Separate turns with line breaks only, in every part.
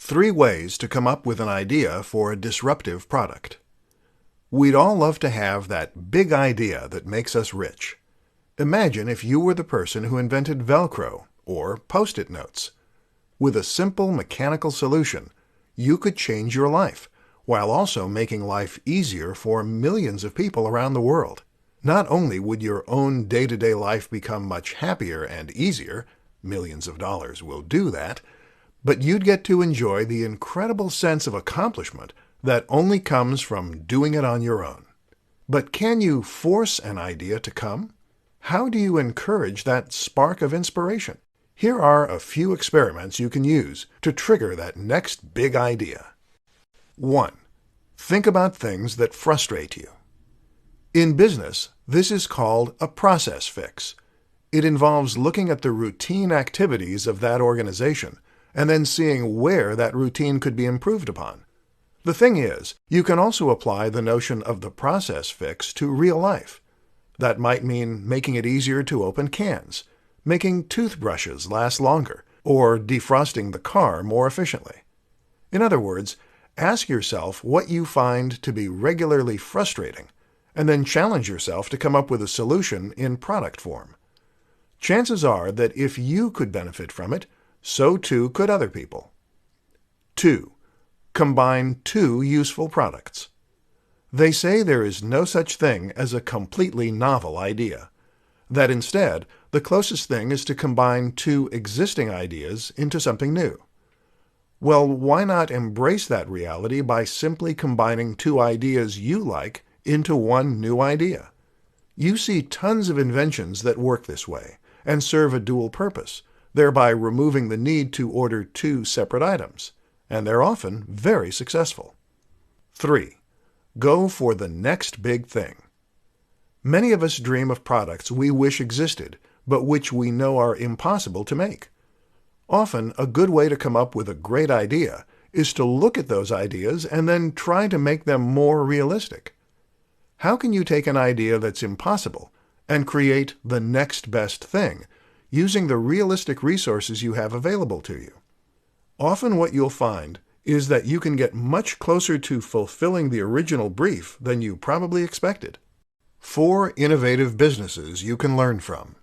3 ways to come up with an idea for a disruptive product. We'd all love to have that big idea that makes us rich. Imagine if you were the person who invented Velcro or Post-it notes. With a simple mechanical solution, you could change your life, while also making life easier for millions of people around the world. Not only would your own day-to-day life become much happier and easier, millions of dollars will do that, but you'd get to enjoy the incredible sense of accomplishment that only comes from doing it on your own. But can you force an idea to come? How do you encourage that spark of inspiration? Here are a few experiments you can use to trigger that next big idea. 1. Think about things that frustrate you. In business, this is called a process fix. It involves looking at the routine activities of that organization and then seeing where that routine could be improved upon. The thing is, you can also apply the notion of the process fix to real life. That might mean making it easier to open cans, making toothbrushes last longer, or defrosting the car more efficiently. In other words, ask yourself what you find to be regularly frustrating, and then challenge yourself to come up with a solution in product form. Chances are that if you could benefit from it, so too could other people. 2. Combine 2 useful products. They say there is no such thing as a completely novel idea. That instead, the closest thing is to combine 2 existing ideas into something new. Well, why not embrace that reality by simply combining 2 ideas you like into one new idea? You see tons of inventions that work this way and serve a dual purpose, thereby removing the need to order 2 separate items, and they're often very successful. 3. Go for the next big thing. Many of us dream of products we wish existed, but which we know are impossible to make. Often, a good way to come up with a great idea is to look at those ideas and then try to make them more realistic. How can you take an idea that's impossible and create the next best thing using the realistic resources you have available to you? Often what you'll find is that you can get much closer to fulfilling the original brief than you probably expected. 4 innovative businesses you can learn from.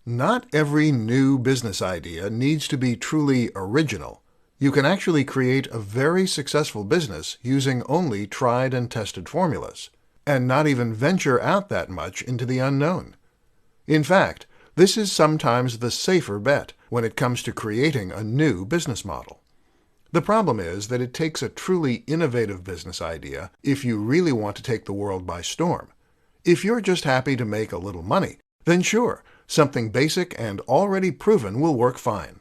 Not every new business idea needs to be truly original. You can actually create a very successful business using only tried and tested formulas, and not even venture out that much into the unknown. In fact, this is sometimes the safer bet when it comes to creating a new business model. The problem is that it takes a truly innovative business idea if you really want to take the world by storm. If you're just happy to make a little money, then sure, something basic and already proven will work fine.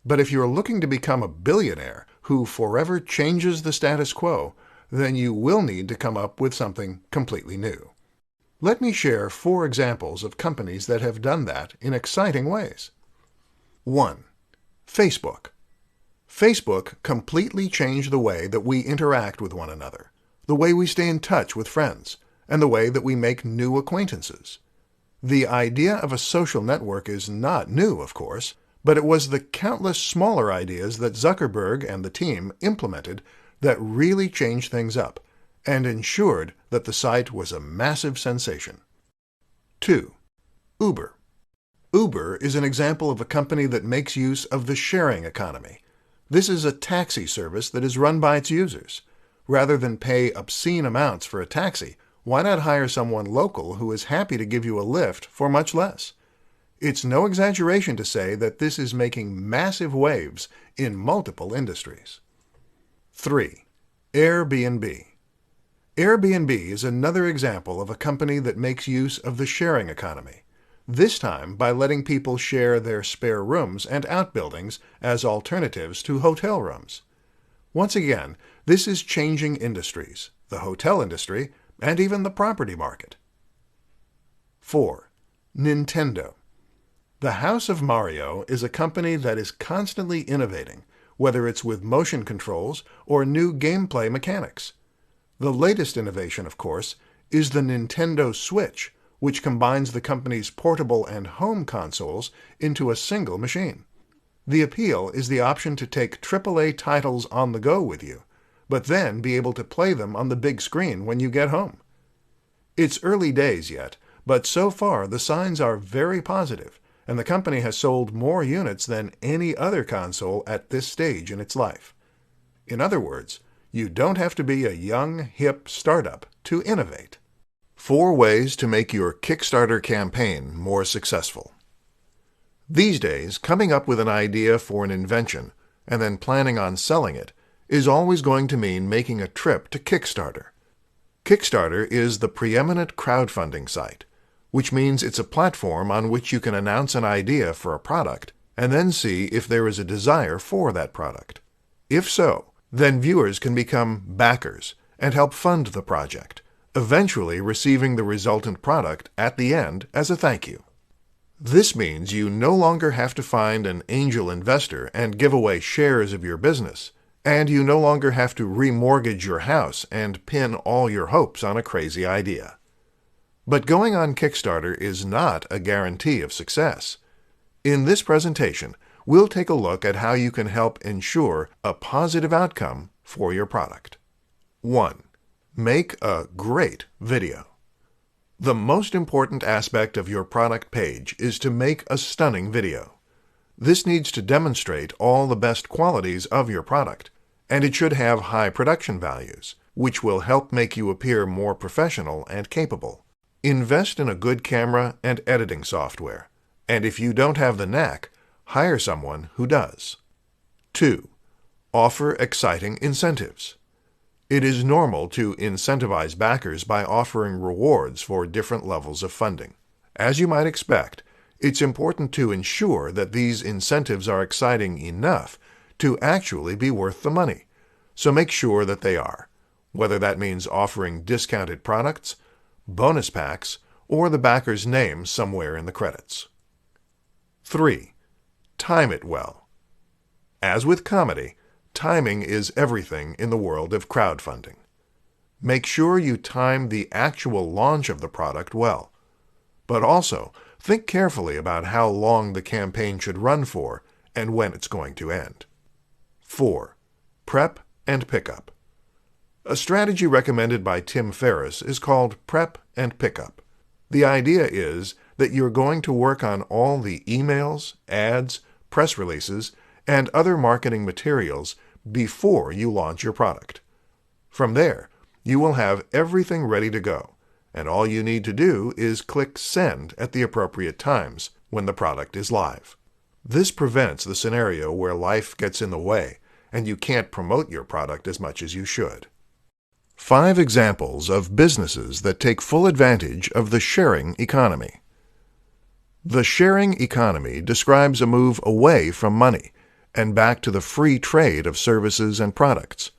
But if you're looking to become a billionaire who forever changes the status quo, then you will need to come up with something completely new. Let me share 4 examples of companies that have done that in exciting ways. 1. Facebook. Facebook completely changed the way that we interact with one another, the way we stay in touch with friends, and the way that we make new acquaintances. The idea of a social network is not new, of course, but it was the countless smaller ideas that Zuckerberg and the team implemented that really changed things up and ensured that the site was a massive sensation. 2. Uber. Uber is an example of a company that makes use of the sharing economy. This is a taxi service that is run by its users. Rather than pay obscene amounts for a taxi, why not hire someone local who is happy to give you a lift for much less? It's no exaggeration to say that this is making massive waves in multiple industries. 3. Airbnb. Airbnb is another example of a company that makes use of the sharing economy, this time by letting people share their spare rooms and outbuildings as alternatives to hotel rooms. Once again, this is changing industries, the hotel industry, and even the property market. 4. Nintendo. The House of Mario is a company that is constantly innovating, whether it's with motion controls or new gameplay mechanics. The latest innovation, of course, is the Nintendo Switch, which combines the company's portable and home consoles into a single machine. The appeal is the option to take AAA titles on the go with you, but then be able to play them on the big screen when you get home. It's early days yet, but so far the signs are very positive, and the company has sold more units than any other console at this stage in its life. In other words, you don't have to be a young, hip startup to innovate. 4 ways to make your Kickstarter campaign more successful. These days, coming up with an idea for an invention and then planning on selling it is always going to mean making a trip to Kickstarter. Kickstarter is the preeminent crowdfunding site, which means it's a platform on which you can announce an idea for a product and then see if there is a desire for that product. If so, then viewers can become backers and help fund the project, eventually receiving the resultant product at the end as a thank you. This means you no longer have to find an angel investor and give away shares of your business, and you no longer have to remortgage your house and pin all your hopes on a crazy idea. But going on Kickstarter is not a guarantee of success. In this presentation, we'll take a look at how you can help ensure a positive outcome for your product. 1. Make a great video. The most important aspect of your product page is to make a stunning video. This needs to demonstrate all the best qualities of your product, and it should have high production values, which will help make you appear more professional and capable. Invest in a good camera and editing software, and if you don't have the knack, hire someone who does. 2. Offer exciting incentives. It is normal to incentivize backers by offering rewards for different levels of funding. As you might expect, it's important to ensure that these incentives are exciting enough to actually be worth the money, so make sure that they are, whether that means offering discounted products, bonus packs, or the backer's name somewhere in the credits. 3. Time it well. As with comedy, timing is everything in the world of crowdfunding. Make sure you time the actual launch of the product well, but also think carefully about how long the campaign should run for and when it's going to end. 4. Prep and pickup. A strategy recommended by Tim Ferriss is called prep and pickup. The idea is that you're going to work on all the emails, ads, press releases, and other marketing materials before you launch your product. From there, you will have everything ready to go, and all you need to do is click Send at the appropriate times when the product is live. This prevents the scenario where life gets in the way and you can't promote your product as much as you should. 5 examples of businesses that take full advantage of the sharing economy. The sharing economy describes a move away from money and back to the free trade of services and products.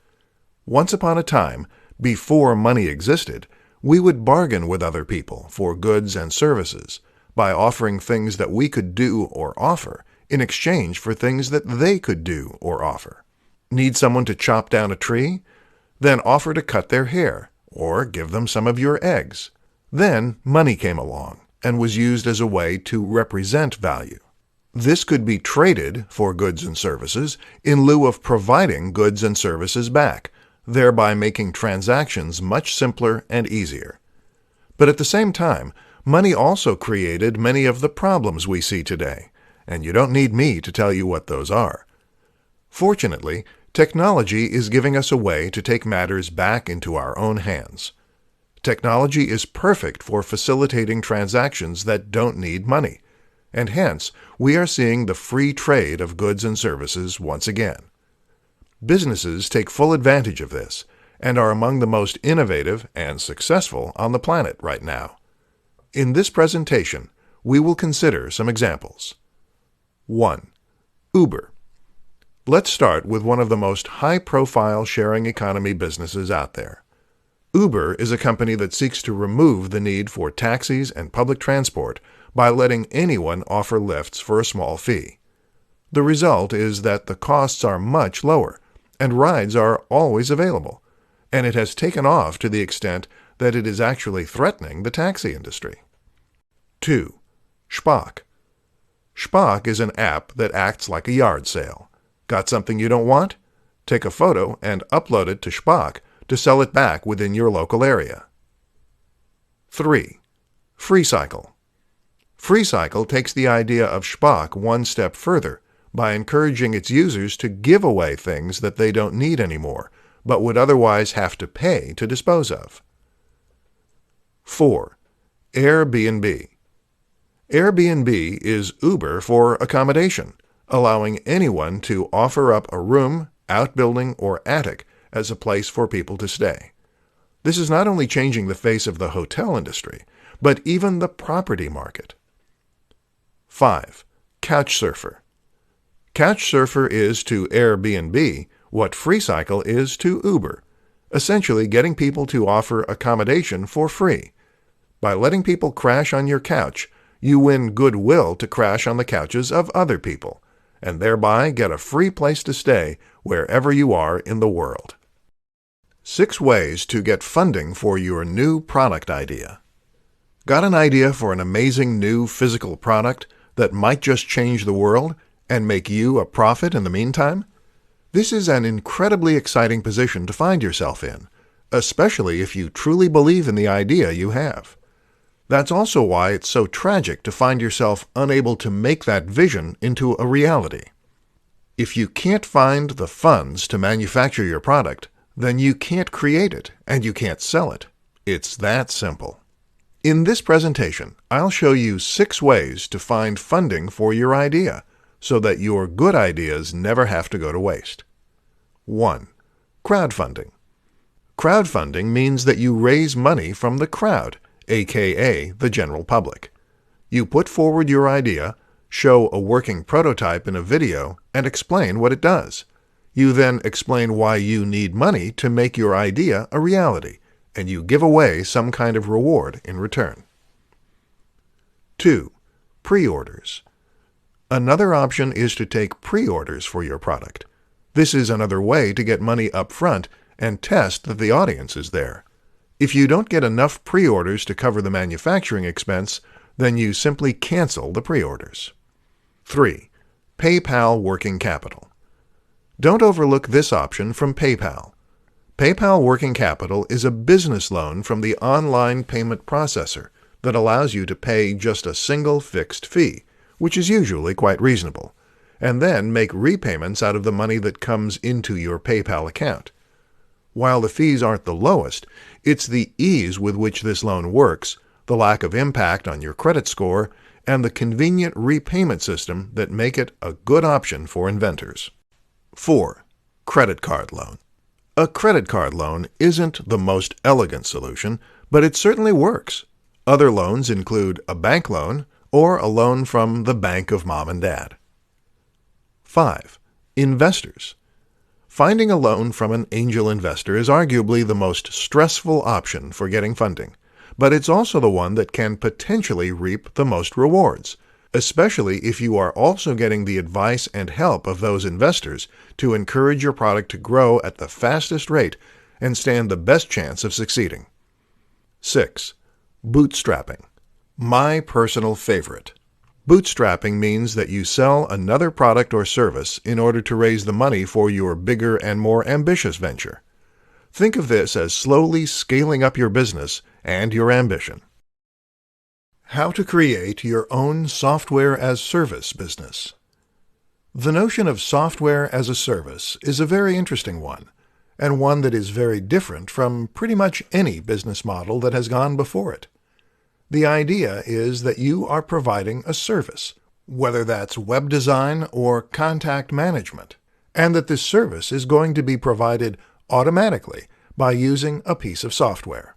Once upon a time, before money existed, we would bargain with other people for goods and services by offering things that we could do or offer in exchange for things that they could do or offer. Need someone to chop down a tree? Then offer to cut their hair or give them some of your eggs. Then money came along and was used as a way to represent value. This could be traded for goods and services in lieu of providing goods and services back, thereby making transactions much simpler and easier. But at the same time, money also created many of the problems we see today, and you don't need me to tell you what those are. Fortunately, technology is giving us a way to take matters back into our own hands. Technology is perfect for facilitating transactions that don't need money, and hence we are seeing the free trade of goods and services once again. Businesses take full advantage of this and are among the most innovative and successful on the planet right now. In this presentation, we will consider some examples. 1. Uber. Let's start with one of the most high-profile sharing economy businesses out there. Uber is a company that seeks to remove the need for taxis and public transport by letting anyone offer lifts for a small fee. The result is that the costs are much lower, and rides are always available, and it has taken off to the extent that it is actually threatening the taxi industry. 2. Shpock. Shpock is an app that acts like a yard sale. Got something you don't want? Take a photo and upload it to Shpock to sell it back within your local area. 3. FreeCycle. FreeCycle takes the idea of Shpock one step further by encouraging its users to give away things that they don't need anymore, but would otherwise have to pay to dispose of. 4. Airbnb. Airbnb is Uber for accommodation, allowing anyone to offer up a room, outbuilding, or attic as a place for people to stay. This is not only changing the face of the hotel industry, but even the property market. 5. Couchsurfer. Couchsurfer is to Airbnb what FreeCycle is to Uber, essentially getting people to offer accommodation for free. By letting people crash on your couch, you win goodwill to crash on the couches of other people, and thereby get a free place to stay wherever you are in the world. 6 ways to get funding for your new product idea. Got an idea for an amazing new physical product that might just change the world and make you a profit in the meantime? This is an incredibly exciting position to find yourself in, especially if you truly believe in the idea you have. That's also why it's so tragic to find yourself unable to make that vision into a reality. If you can't find the funds to manufacture your product, then you can't create it and you can't sell it. It's that simple. In this presentation, I'll show you 6 ways to find funding for your idea so that your good ideas never have to go to waste. 1. Crowdfunding. Crowdfunding means that you raise money from the crowd, aka the general public. You put forward your idea, show a working prototype in a video, and explain what it does. You then explain why you need money to make your idea a reality, and you give away some kind of reward in return. 2. Pre-orders. Another option is to take pre-orders for your product. This is another way to get money up front and test that the audience is there. If you don't get enough pre-orders to cover the manufacturing expense, then you simply cancel the pre-orders. 3. PayPal Working Capital. Don't overlook this option from PayPal. PayPal Working Capital is a business loan from the online payment processor that allows you to pay just a single fixed fee, which is usually quite reasonable, and then make repayments out of the money that comes into your PayPal account. While the fees aren't the lowest, it's the ease with which this loan works, the lack of impact on your credit score, and the convenient repayment system that make it a good option for inventors. 4. Credit card loan. A credit card loan isn't the most elegant solution, but it certainly works. Other loans include a bank loan or a loan from the bank of mom and dad. 5. Investors. Finding a loan from an angel investor is arguably the most stressful option for getting funding, but it's also the one that can potentially reap the most rewards, especially if you are also getting the advice and help of those investors to encourage your product to grow at the fastest rate and stand the best chance of succeeding. 6. Bootstrapping. My personal favorite. Bootstrapping means that you sell another product or service in order to raise the money for your bigger and more ambitious venture. Think of this as slowly scaling up your business and your ambition. How to create your own software-as-service business. The notion of software as a service is a very interesting one, and one that is very different from pretty much any business model that has gone before it. The idea is that you are providing a service, whether that's web design or contact management, and that this service is going to be provided automatically by using a piece of software.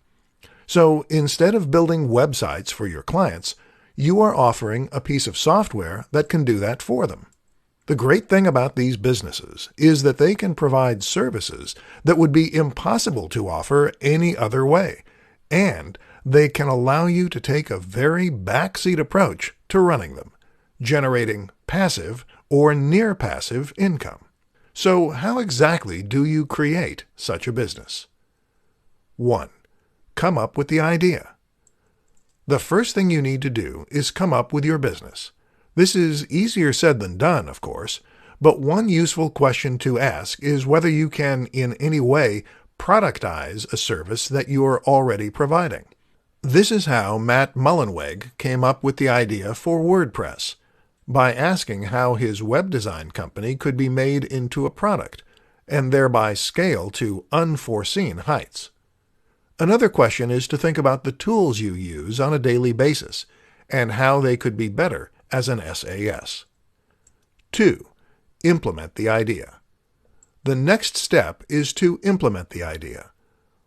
So instead of building websites for your clients, you are offering a piece of software that can do that for them. The great thing about these businesses is that they can provide services that would be impossible to offer any other way, and they can allow you to take a very backseat approach to running them, generating passive or near-passive income. So how exactly do you create such a business? 1. Come up with the idea. The first thing you need to do is come up with your business. This is easier said than done, of course, but one useful question to ask is whether you can in any way productize a service that you are already providing. This is how Matt Mullenweg came up with the idea for WordPress, by asking how his web design company could be made into a product, and thereby scale to unforeseen heights. Another question is to think about the tools you use on a daily basis, and how they could be better as an SAS. 2. Implement the idea. The next step is to implement the idea.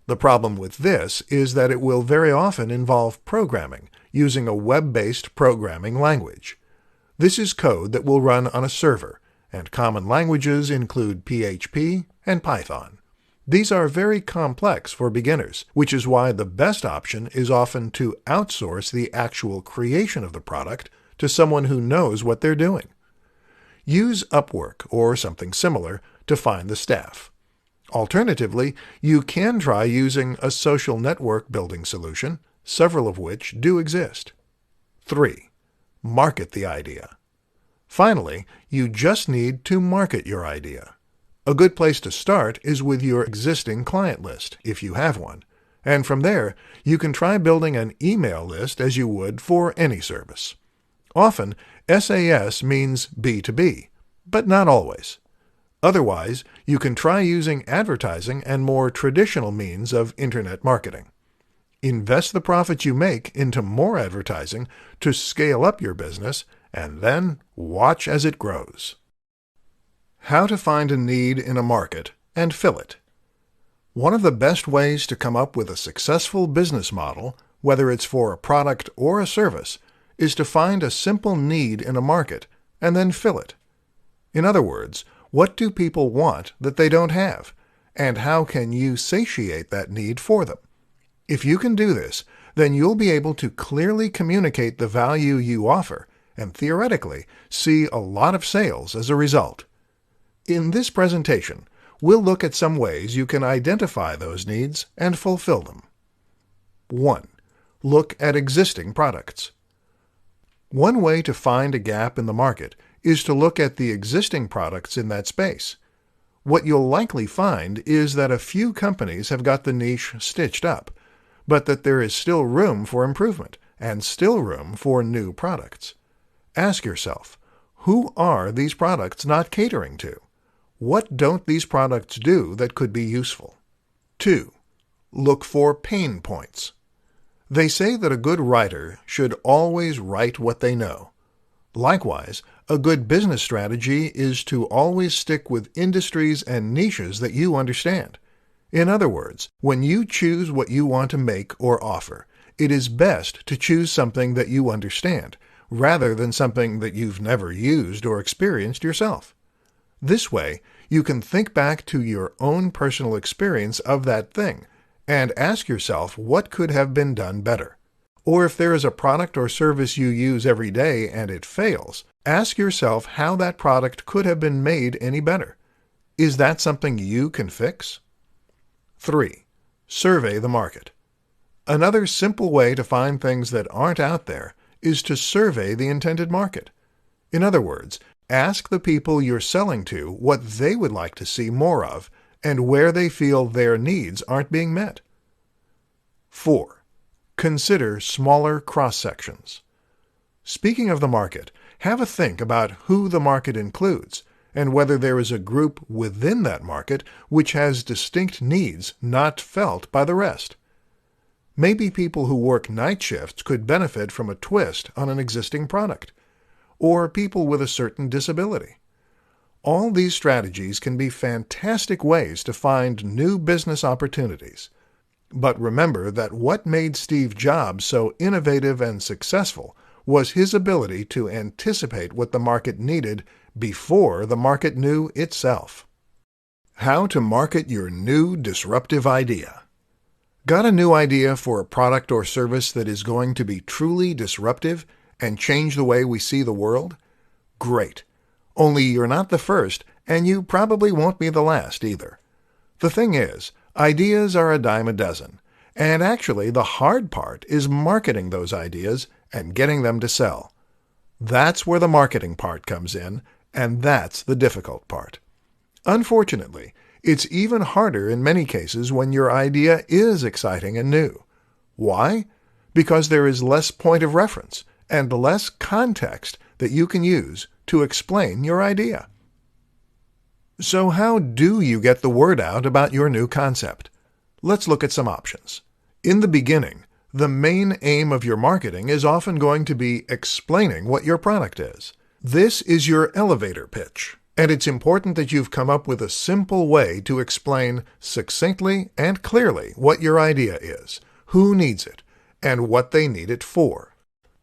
The problem with this is that it will very often involve programming using a web-based programming language. This is code that will run on a server, and common languages include PHP and Python. These are very complex for beginners, which is why the best option is often to outsource the actual creation of the product to someone who knows what they're doing. Use Upwork or something similar to find the staff. Alternatively, you can try using a social network building solution, several of which do exist. 3. Market the idea. Finally, you just need to market your idea. A good place to start is with your existing client list, if you have one, and from there you can try building an email list as you would for any service. Often, SAS means B2B, but not always. Otherwise, you can try using advertising and more traditional means of internet marketing. Invest the profits you make into more advertising to scale up your business, and then watch as it grows. How to find a need in a market and fill it. One of the best ways to come up with a successful business model, whether it's for a product or a service, is to find a simple need in a market and then fill it. In other words, what do people want that they don't have, and how can you satiate that need for them? If you can do this, then you'll be able to clearly communicate the value you offer and theoretically see a lot of sales as a result. In this presentation, we'll look at some ways you can identify those needs and fulfill them. 1. Look at existing products. One way to find a gap in the market is to look at the existing products in that space. What you'll likely find is that a few companies have got the niche stitched up, but that there is still room for improvement and still room for new products. Ask yourself, who are these products not catering to? What don't these products do that could be useful? 2. Look for pain points. They say that a good writer should always write what they know. Likewise, a good business strategy is to always stick with industries and niches that you understand. In other words, when you choose what you want to make or offer, it is best to choose something that you understand, rather than something that you've never used or experienced yourself. This way, you can think back to your own personal experience of that thing and ask yourself what could have been done better. Or if there is a product or service you use every day and it fails, ask yourself how that product could have been made any better. Is that something you can fix? 3. Survey the market. Another simple way to find things that aren't out there is to survey the intended market. In other words, ask the people you're selling to what they would like to see more of and where they feel their needs aren't being met. 4. Consider smaller cross-sections. Speaking of the market, have a think about who the market includes and whether there is a group within that market which has distinct needs not felt by the rest. Maybe people who work night shifts could benefit from a twist on an existing product, or people with a certain disability. All these strategies can be fantastic ways to find new business opportunities. But remember that what made Steve Jobs so innovative and successful was his ability to anticipate what the market needed before the market knew itself. How to market your new disruptive idea. Got a new idea for a product or service that is going to be truly disruptive and change the way we see the world? Great. Only you're not the first, and you probably won't be the last either. The thing is, ideas are a dime a dozen, and actually the hard part is marketing those ideas and getting them to sell. That's where the marketing part comes in, and that's the difficult part. Unfortunately, it's even harder in many cases when your idea is exciting and new. Why? Because there is less point of reference and less context that you can use to explain your idea. So how do you get the word out about your new concept? Let's look at some options. In the beginning, the main aim of your marketing is often going to be explaining what your product is. This is your elevator pitch, and it's important that you've come up with a simple way to explain succinctly and clearly what your idea is, who needs it, and what they need it for.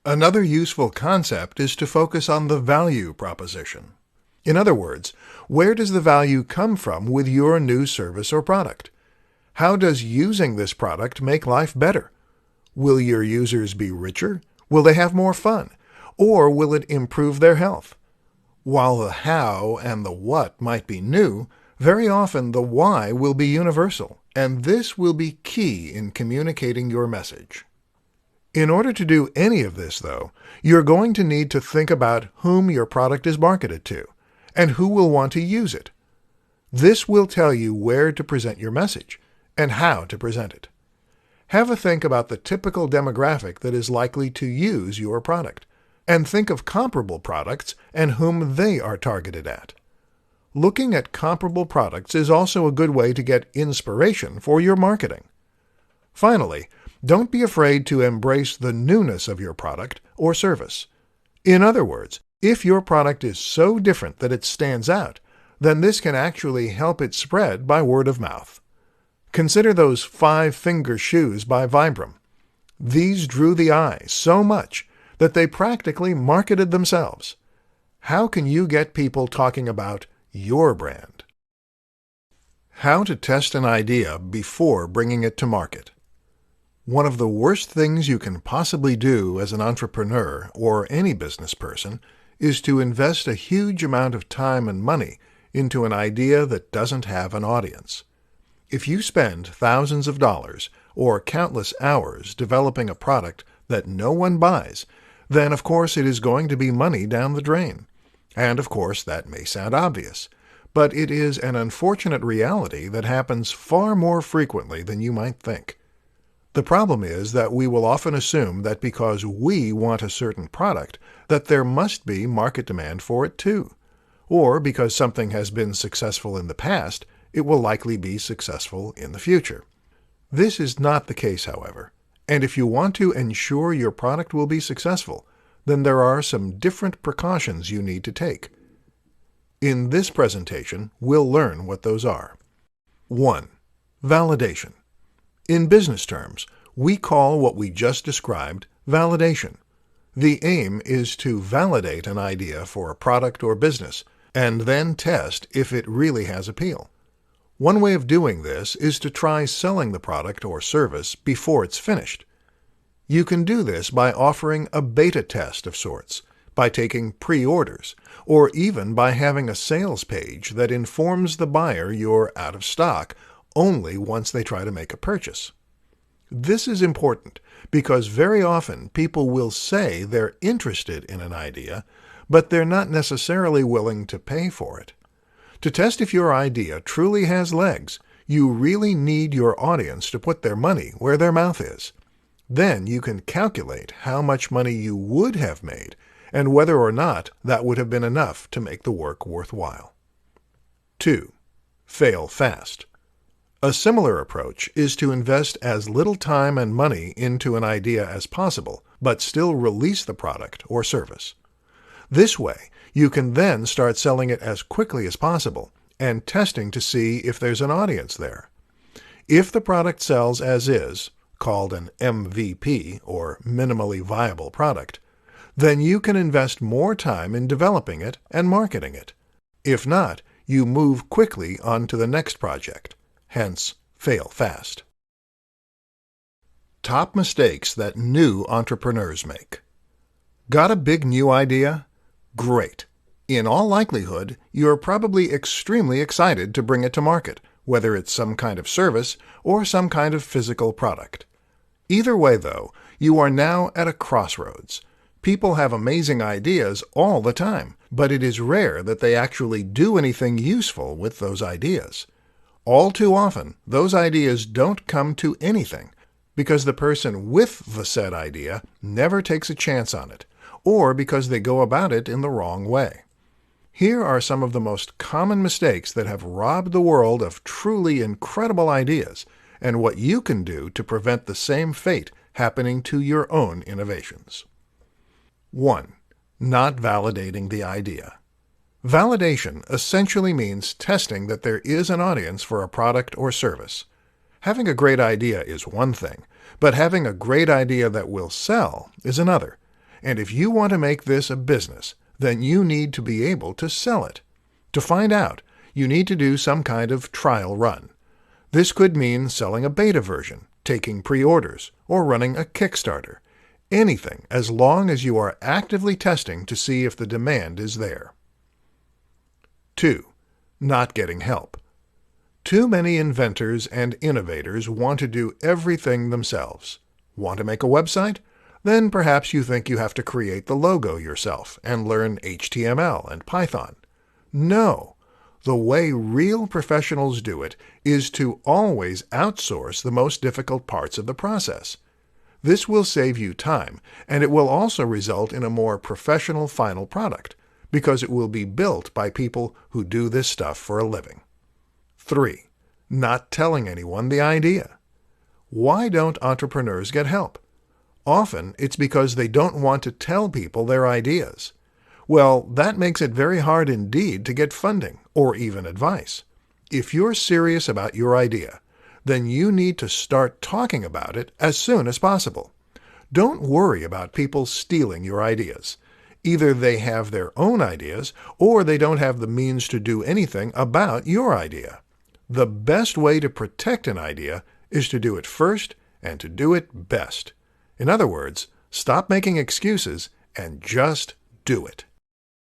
Another useful concept is to focus on the value proposition. In other words, where does the value come from with your new service or product? How does using this product make life better? Will your users be richer? Will they have more fun? Or will it improve their health? While the how and the what might be new, very often the why will be universal, and this will be key in communicating your message. In order to do any of this, though, you're going to need to think about whom your product is marketed to, and who will want to use it. This will tell you where to present your message, and how to present it. Have a think about the typical demographic that is likely to use your product, and think of comparable products and whom they are targeted at. Looking at comparable products is also a good way to get inspiration for your marketing. Finally, don't be afraid to embrace the newness of your product or service. In other words, if your product is so different that it stands out, then this can actually help it spread by word of mouth. Consider those 5-finger shoes by Vibram. These drew the eye so much that they practically marketed themselves. How can you get people talking about your brand? How to test an idea before bringing it to market. One of the worst things you can possibly do as an entrepreneur or any business person is to invest a huge amount of time and money into an idea that doesn't have an audience. If you spend thousands of dollars or countless hours developing a product that no one buys, then of course it is going to be money down the drain. And of course that may sound obvious, but it is an unfortunate reality that happens far more frequently than you might think. The problem is that we will often assume that because we want a certain product, that there must be market demand for it too. Or because something has been successful in the past, it will likely be successful in the future. This is not the case, however, and if you want to ensure your product will be successful, then there are some different precautions you need to take. In this presentation, we'll learn what those are. 1. Validation. In business terms, we call what we just described validation. The aim is to validate an idea for a product or business, and then test if it really has appeal. One way of doing this is to try selling the product or service before it's finished. You can do this by offering a beta test of sorts, by taking pre-orders, or even by having a sales page that informs the buyer you're out of stock only once they try to make a purchase. This is important because very often people will say they're interested in an idea, but they're not necessarily willing to pay for it. To test if your idea truly has legs, you really need your audience to put their money where their mouth is. Then you can calculate how much money you would have made and whether or not that would have been enough to make the work worthwhile. 2. Fail fast. A similar approach is to invest as little time and money into an idea as possible, but still release the product or service. This way, you can then start selling it as quickly as possible and testing to see if there's an audience there. If the product sells as is, called an MVP or minimally viable product, then you can invest more time in developing it and marketing it. If not, you move quickly on to the next project. Hence, fail fast. Top mistakes that new entrepreneurs make. Got a big new idea? Great. In all likelihood, you're probably extremely excited to bring it to market, whether it's some kind of service or some kind of physical product. Either way, though, you are now at a crossroads. People have amazing ideas all the time, but it is rare that they actually do anything useful with those ideas. All too often, those ideas don't come to anything because the person with the said idea never takes a chance on it, or because they go about it in the wrong way. Here are some of the most common mistakes that have robbed the world of truly incredible ideas, and what you can do to prevent the same fate happening to your own innovations. 1. Not validating the idea. Validation essentially means testing that there is an audience for a product or service. Having a great idea is one thing, but having a great idea that will sell is another. And if you want to make this a business, then you need to be able to sell it. To find out, you need to do some kind of trial run. This could mean selling a beta version, taking pre-orders, or running a Kickstarter. Anything, as long as you are actively testing to see if the demand is there. 2. Not getting help. Too many inventors and innovators want to do everything themselves. Want to make a website? Then perhaps you think you have to create the logo yourself and learn HTML and Python. No. The way real professionals do it is to always outsource the most difficult parts of the process. This will save you time, and it will also result in a more professional final product, because it will be built by people who do this stuff for a living. 3. Not telling anyone the idea. Why don't entrepreneurs get help? Often it's because they don't want to tell people their ideas. Well, that makes it very hard indeed to get funding or even advice. If you're serious about your idea, then you need to start talking about it as soon as possible. Don't worry about people stealing your ideas. Either they have their own ideas, or they don't have the means to do anything about your idea. The best way to protect an idea is to do it first and to do it best. In other words, stop making excuses and just do it.